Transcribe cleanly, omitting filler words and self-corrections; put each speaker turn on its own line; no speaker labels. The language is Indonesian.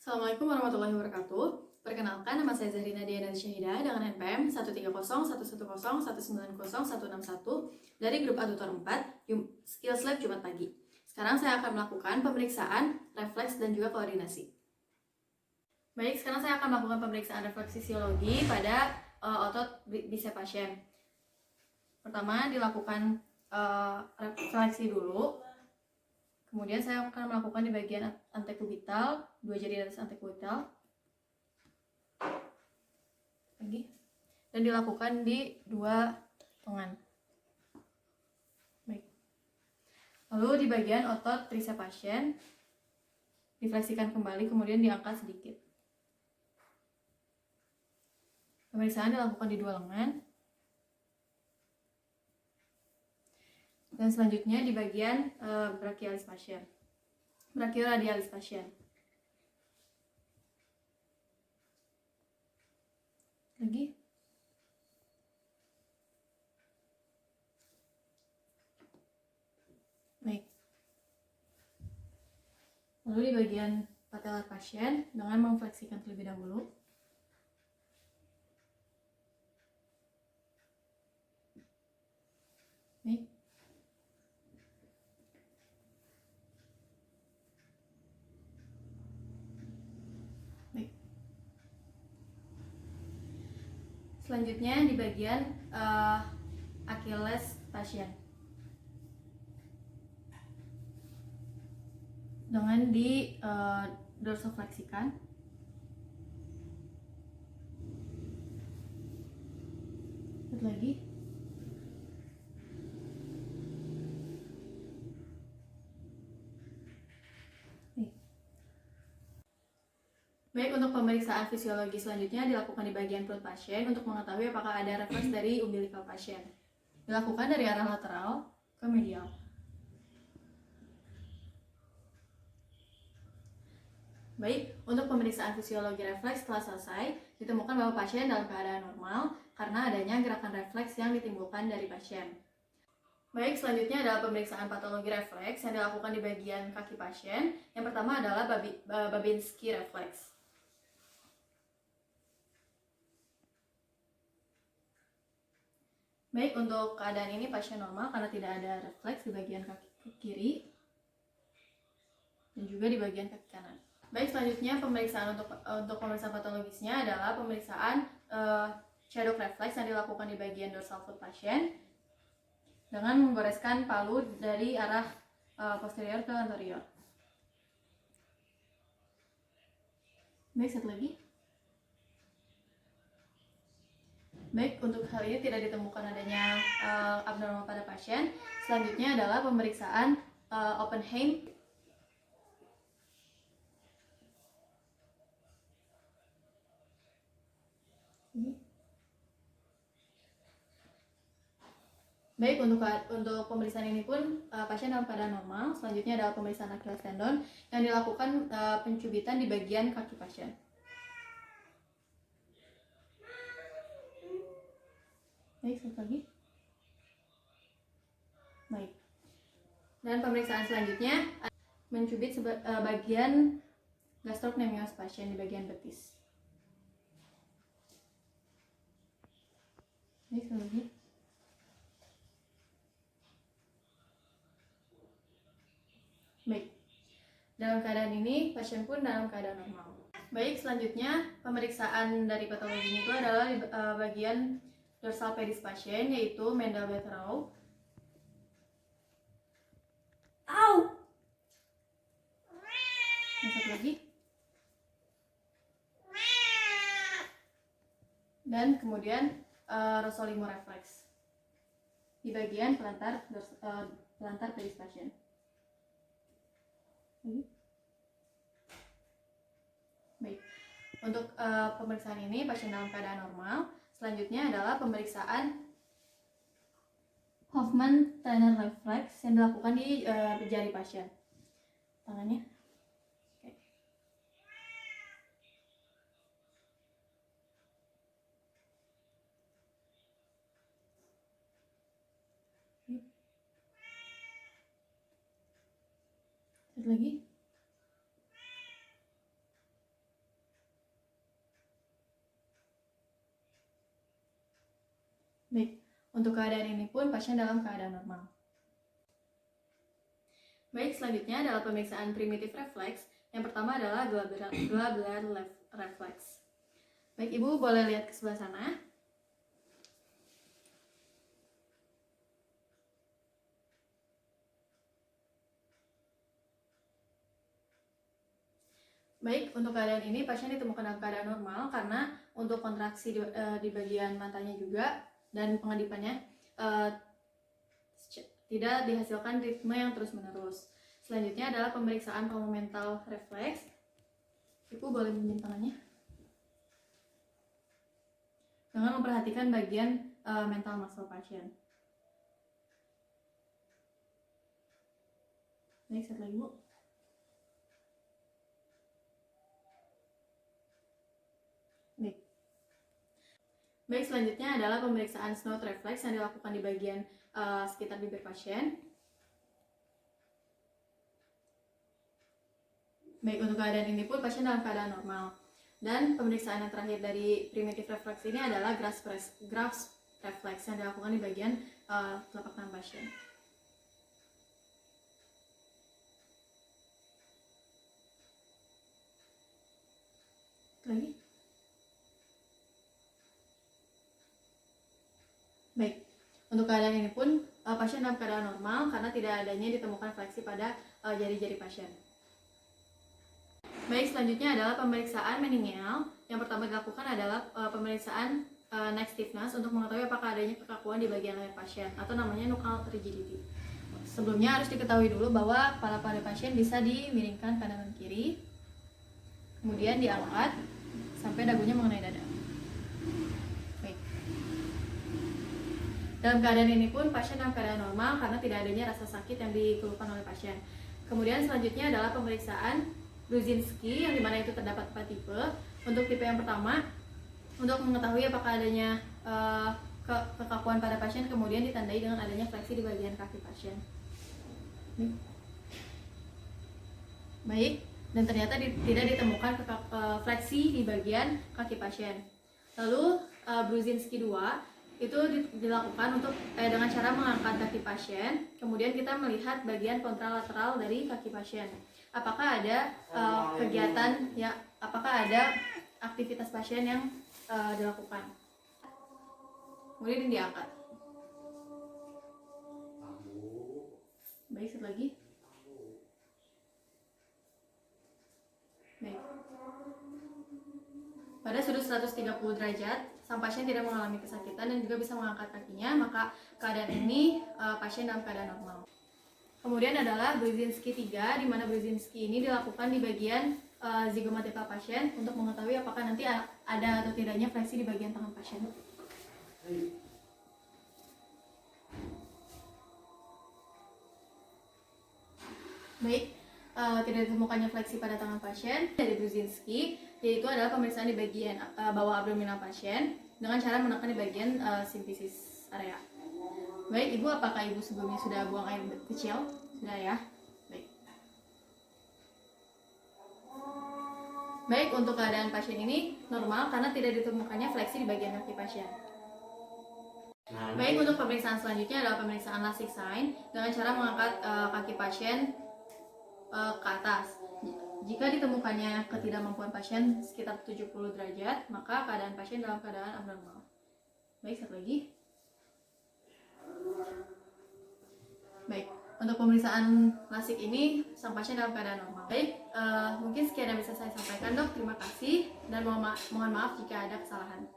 Assalamualaikum warahmatullahi wabarakatuh. Perkenalkan, nama saya Zahrina Diana Syahida dengan NPM 1301191901661 dari grup A tutor 4 Skills Lab Jumat pagi. Sekarang saya akan melakukan pemeriksaan refleks dan juga koordinasi. Baik, sekarang saya akan melakukan pemeriksaan refleks fisiologi pada otot bicep pasien. Pertama dilakukan refleksi dulu. Kemudian saya akan melakukan di bagian antekubital, 2 jari di atas antekubital. Lagi. Dan dilakukan di 2 lengan. Baik. Lalu di bagian otot tricep pasien difleksikan kembali, kemudian diangkat sedikit. Pemeriksaan dilakukan di 2 lengan. Dan selanjutnya di bagian brachialis pasien, brachioradialis pasien. Lagi. Baik. Lalu di bagian patellar pasien dengan memfleksikan terlebih dahulu. Baik. Selanjutnya di bagian Achilles pasien dengan di dorsofleksikan. Satu lagi. Baik, untuk pemeriksaan fisiologi selanjutnya dilakukan di bagian perut pasien untuk mengetahui apakah ada refleks dari umbilical pasien. Dilakukan dari arah lateral ke medial. Baik, untuk pemeriksaan fisiologi refleks setelah selesai, ditemukan bahwa pasien dalam keadaan normal karena adanya gerakan refleks yang ditimbulkan dari pasien. Baik, selanjutnya adalah pemeriksaan patologi refleks yang dilakukan di bagian kaki pasien. Yang pertama adalah Babinski refleks. Baik, untuk keadaan ini pasien normal karena tidak ada refleks di bagian kaki kiri dan juga di bagian kaki kanan. Baik, selanjutnya pemeriksaan untuk pemeriksaan patologisnya adalah pemeriksaan shadow reflex yang dilakukan di bagian dorsal foot pasien dengan membereskan palu dari arah posterior ke anterior. Baik, satu lagi. Baik, untuk hal ini tidak ditemukan adanya abnormal pada pasien. Selanjutnya adalah pemeriksaan Oppenheim. Baik, untuk pemeriksaan ini pun pasien dalam keadaan normal. Selanjutnya adalah pemeriksaan Achilles tendon yang dilakukan pencubitan di bagian kaki pasien. Baik, satu lagi. Baik. Dan pemeriksaan selanjutnya mencubit bagian gastrocnemius pasien di bagian betis. Baik, satu lagi. Baik. Dalam keadaan ini pasien pun dalam keadaan normal. Baik, selanjutnya pemeriksaan dari patologi itu adalah di bagian dorsal pedis pasien, yaitu Mendel-Betrow. Yang satu lagi. Dan kemudian Rossolimo reflex di bagian plantar pedis pasien. Baik. Untuk pemeriksaan ini pasien dalam keadaan normal. Selanjutnya adalah pemeriksaan Hoffmann-Tanner reflex yang dilakukan di jari pasien. Tangannya. Oke. Satu lagi. Baik, untuk keadaan ini pun pasien dalam keadaan normal. Baik, selanjutnya adalah pemeriksaan primitif refleks. Yang pertama adalah glabellar reflex. Baik, Ibu boleh lihat ke sebelah sana. Baik, untuk keadaan ini pasien ditemukan dalam keadaan normal karena untuk kontraksi di bagian matanya juga dan pengedipannya tidak dihasilkan ritme yang terus-menerus. Selanjutnya adalah pemeriksaan pulmomental reflex. Ibu boleh minjem tangannya. Dengan memperhatikan bagian mental muscle pasien. Baik, satu lagi, Bu. Baik, selanjutnya adalah pemeriksaan snout reflex yang dilakukan di bagian sekitar bibir pasien. Baik, untuk keadaan ini pun pasien dalam keadaan normal. Dan pemeriksaan yang terakhir dari primitif reflex ini adalah grasp reflex yang dilakukan di bagian telapak tangan pasien. Lagi. Baik, untuk keadaan ini pun pasien dalam keadaan normal karena tidak adanya ditemukan fleksi pada jari-jari pasien. Baik, selanjutnya adalah pemeriksaan meningeal. Yang pertama dilakukan adalah pemeriksaan neck stiffness untuk mengetahui apakah adanya kekakuan di bagian leher pasien atau namanya nuchal rigidity. Sebelumnya harus diketahui dulu bahwa kepala pada pasien bisa dimiringkan kanan dan kiri, kemudian diangkat sampai dagunya mengenai dada. Baik. Dalam keadaan ini pun pasien dalam keadaan normal karena tidak adanya rasa sakit yang dikeluhkan oleh pasien. Kemudian selanjutnya adalah pemeriksaan Brudzinski, yang dimana itu terdapat 4 tipe. Untuk tipe yang pertama, untuk mengetahui apakah adanya kekakuan pada pasien, kemudian ditandai dengan adanya fleksi di bagian kaki pasien. Baik, dan ternyata tidak ditemukan fleksi di bagian kaki pasien. Lalu Brudzinski 2 itu dilakukan untuk dengan cara mengangkat kaki pasien, kemudian kita melihat bagian kontralateral dari kaki pasien. Apakah ada kegiatan ya, apakah ada aktivitas pasien yang dilakukan. Kemudian diangkat. Baik, satu lagi. Baik. Pada sudut 130 derajat, sang pasien tidak mengalami kesakitan dan juga bisa mengangkat kakinya, maka keadaan ini pasien dalam keadaan normal. Kemudian adalah Brudzinski 3, di mana Brudzinski ini dilakukan di bagian zigomatikal pasien untuk mengetahui apakah nanti ada atau tidaknya fleksi di bagian tangan pasien. Baik, tidak ditemukannya fleksi pada tangan pasien dari Brudzinski, yaitu adalah pemeriksaan di bagian bawah abdominal pasien dengan cara menekan di bagian symphysis area. Baik, Ibu, apakah Ibu sebelumnya sudah buang air kecil? Sudah ya? Baik. Baik, untuk keadaan pasien ini normal karena tidak ditemukannya fleksi di bagian kaki pasien. Baik, untuk pemeriksaan selanjutnya adalah pemeriksaan Lasik sign dengan cara mengangkat kaki pasien ke atas. Jika ditemukannya ketidakmampuan pasien sekitar 70 derajat, maka keadaan pasien dalam keadaan abnormal. Baik, satu lagi. Baik, untuk pemeriksaan Lasik ini sang pasien dalam keadaan normal. Baik, mungkin sekian yang bisa saya sampaikan, Dok. Terima kasih dan mohon maaf jika ada kesalahan.